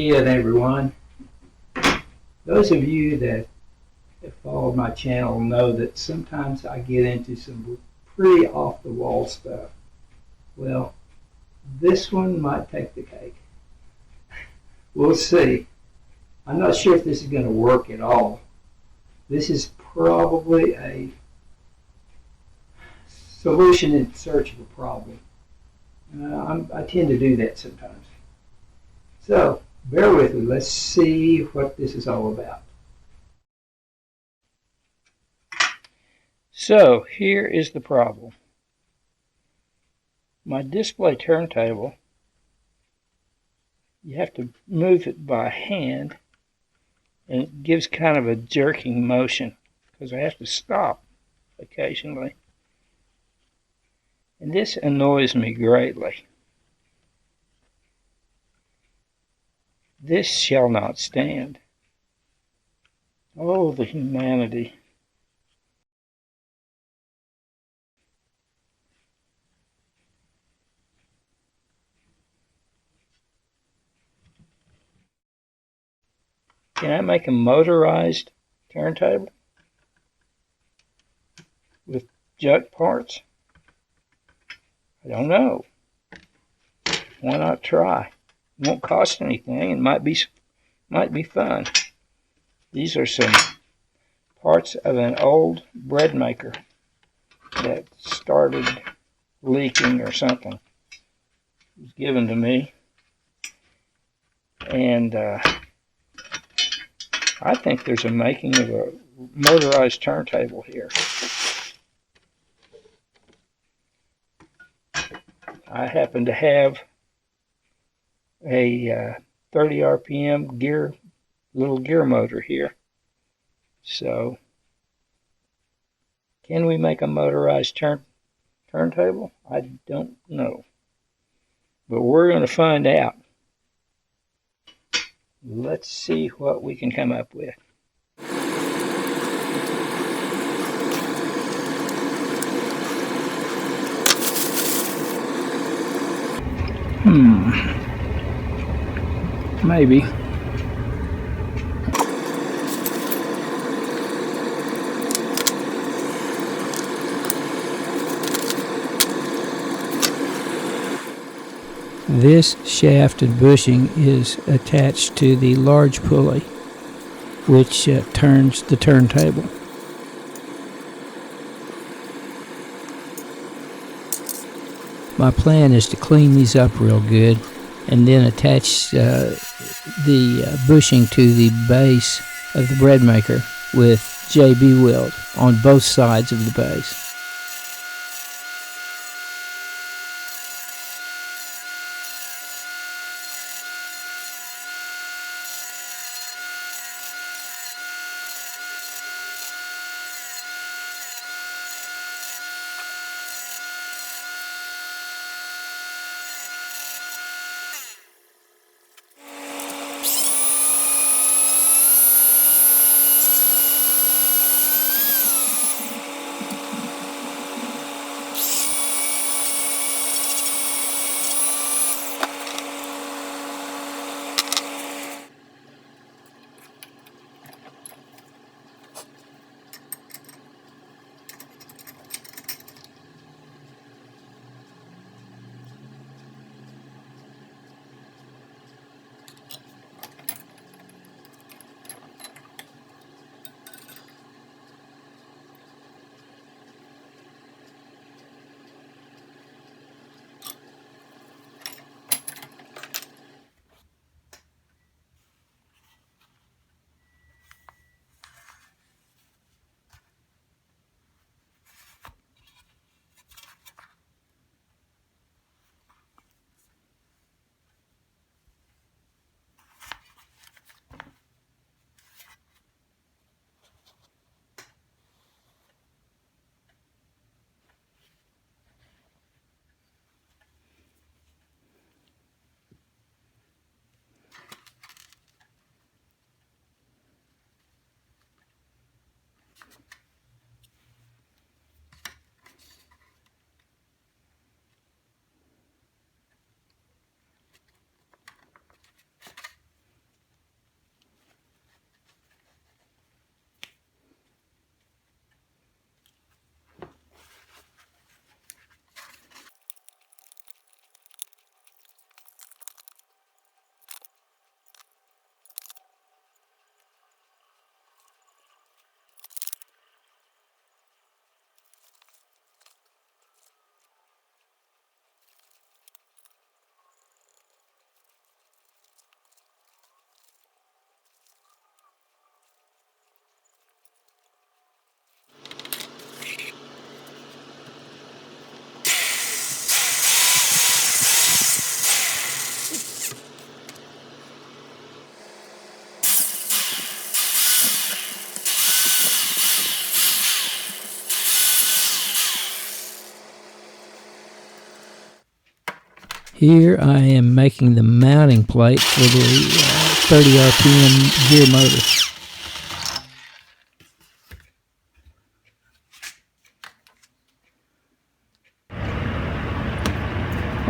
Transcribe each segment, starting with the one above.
again, everyone. Those of you that have followed my channel know that sometimes I get into some pretty off-the-wall stuff. Well, this one might take the cake. We'll see. I'm not sure if this is going to work at all. This is probably a solution in search of a problem. I tend to do that sometimes. So, bear with me. Let's see what this is all about. So, here is the problem. My display turntable, you have to move it by hand, and it gives kind of a jerking motion because I have to stop occasionally. And this annoys me greatly. This shall not stand. Oh, the humanity. Can I make a motorized turntable with junk parts? I don't know. Why not try? It won't cost anything and might be fun. These are some parts of an old bread maker that started leaking or something. It was given to me, and I think there's a making of a motorized turntable here. I happen to have a 30 RPM little gear motor here. So, can we make a motorized turntable? I don't know. But we're going to find out. Let's see what we can come up with. Maybe. This shaft and bushing is attached to the large pulley, which turns the turntable. My plan is to clean these up real good and then attach the bushing to the base of the bread maker with JB weld on both sides of the base. Here I am making the mounting plate for the 30 RPM gear motor.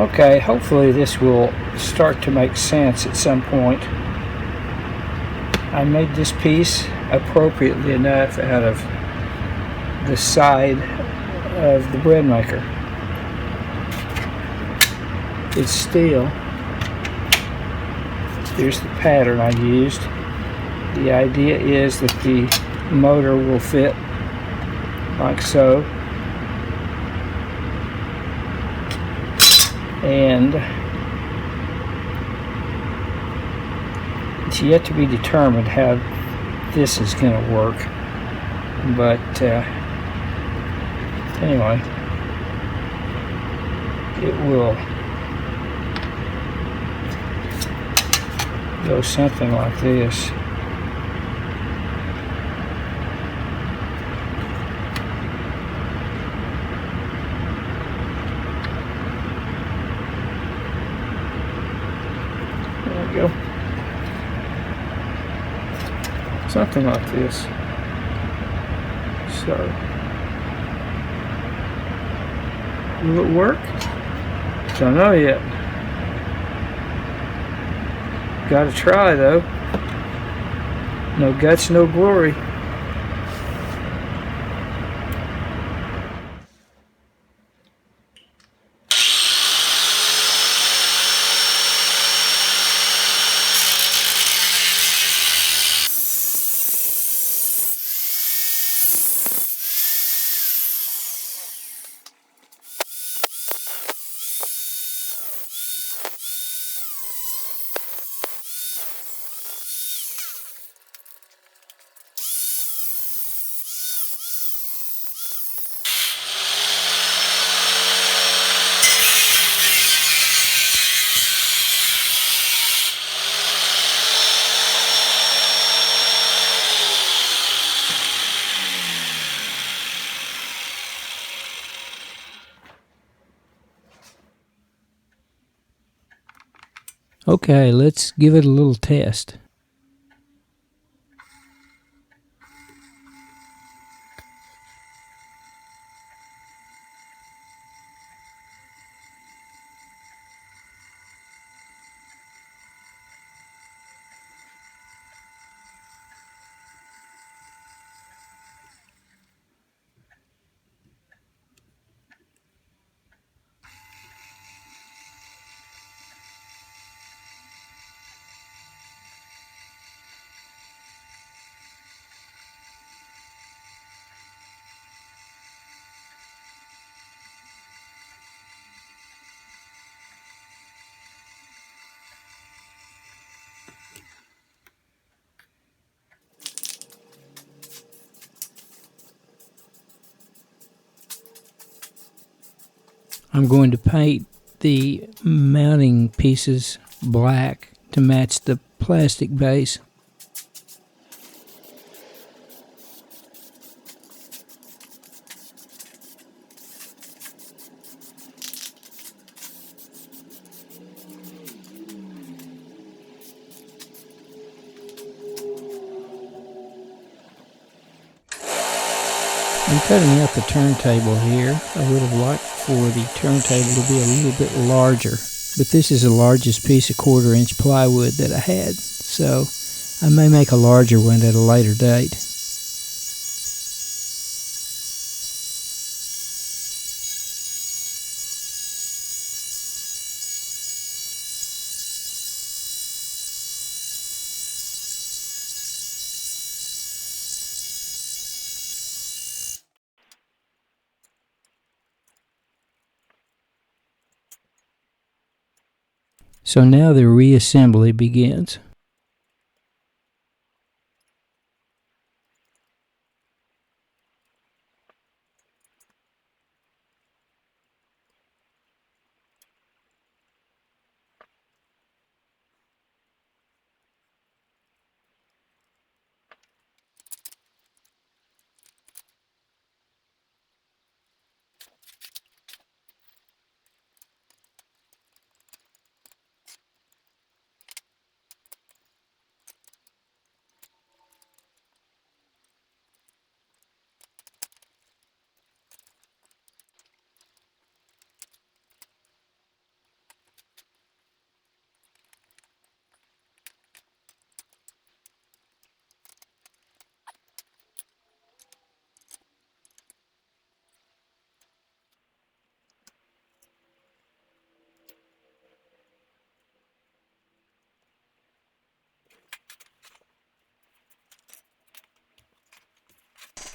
Okay, hopefully this will start to make sense at some point. I made this piece appropriately enough out of the side of the bread maker. It's steel. Here's the pattern I used. The idea is that the motor will fit like so. And it's yet to be determined how this is going to work, but anyway, it will go something like this. There we go. Something like this. So, will it work? Don't know yet. Gotta try though. No guts, no glory. Okay, let's give it a little test. I'm going to paint the mounting pieces black to match the plastic base. I'm cutting out the turntable here. I would have liked for the turntable to be a little bit larger, but this is the largest piece of 1/4-inch plywood that I had, so I may make a larger one at a later date. So now the reassembly begins.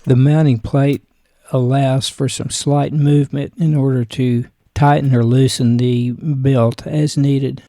The mounting plate allows for some slight movement in order to tighten or loosen the belt as needed.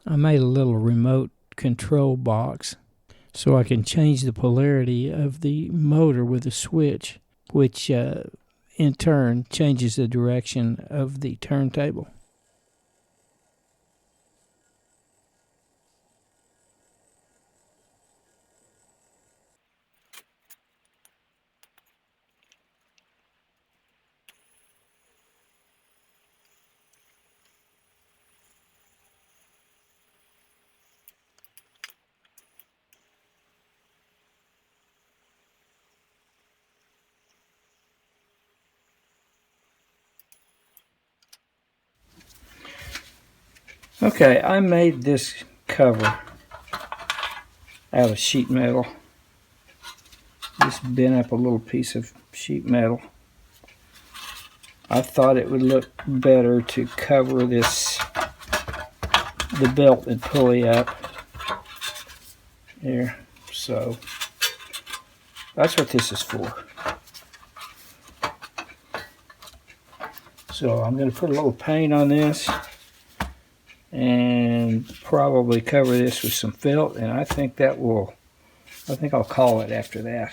I made a little remote control box so I can change the polarity of the motor with a switch, which in turn changes the direction of the turntable. Okay, I made this cover out of sheet metal. Just bent up a little piece of sheet metal. I thought it would look better to cover the belt and pulley up there. So that's what this is for. So I'm going to put a little paint on this and probably cover this with some felt, and I think I'll call it after that.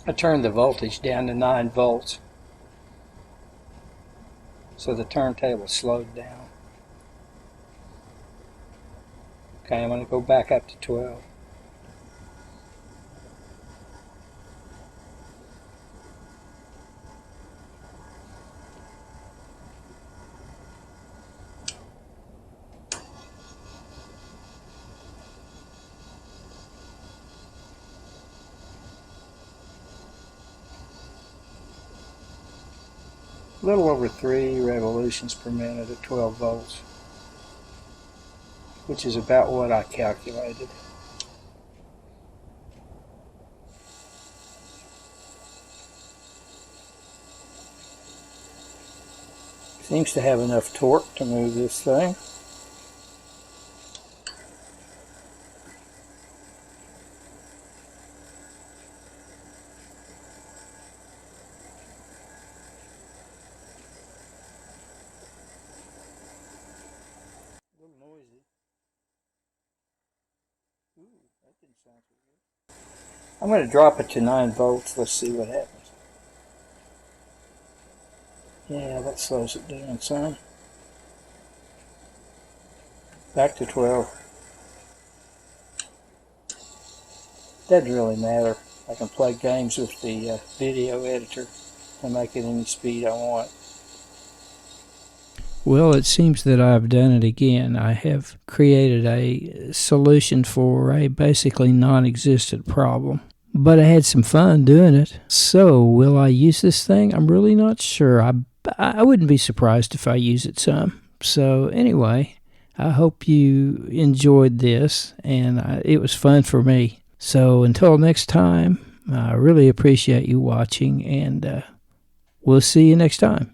I turned the voltage down to 9 volts so the turntable slowed down. Okay, I'm going to go back up to 12. A little over 3 revolutions per minute at 12 volts, which is about what I calculated. Seems to have enough torque to move this thing. A little noisy. Ooh, that didn't sound so good. I'm going to drop it to 9 volts. Let's see what happens. Yeah, that slows it down some. Back to 12. Doesn't really matter. I can play games with the video editor and make it any speed I want. Well, it seems that I've done it again. I have created a solution for a basically non-existent problem. But I had some fun doing it. So, will I use this thing? I'm really not sure. I wouldn't be surprised if I use it some. So, anyway, I hope you enjoyed this, and it was fun for me. So, until next time, I really appreciate you watching, and we'll see you next time.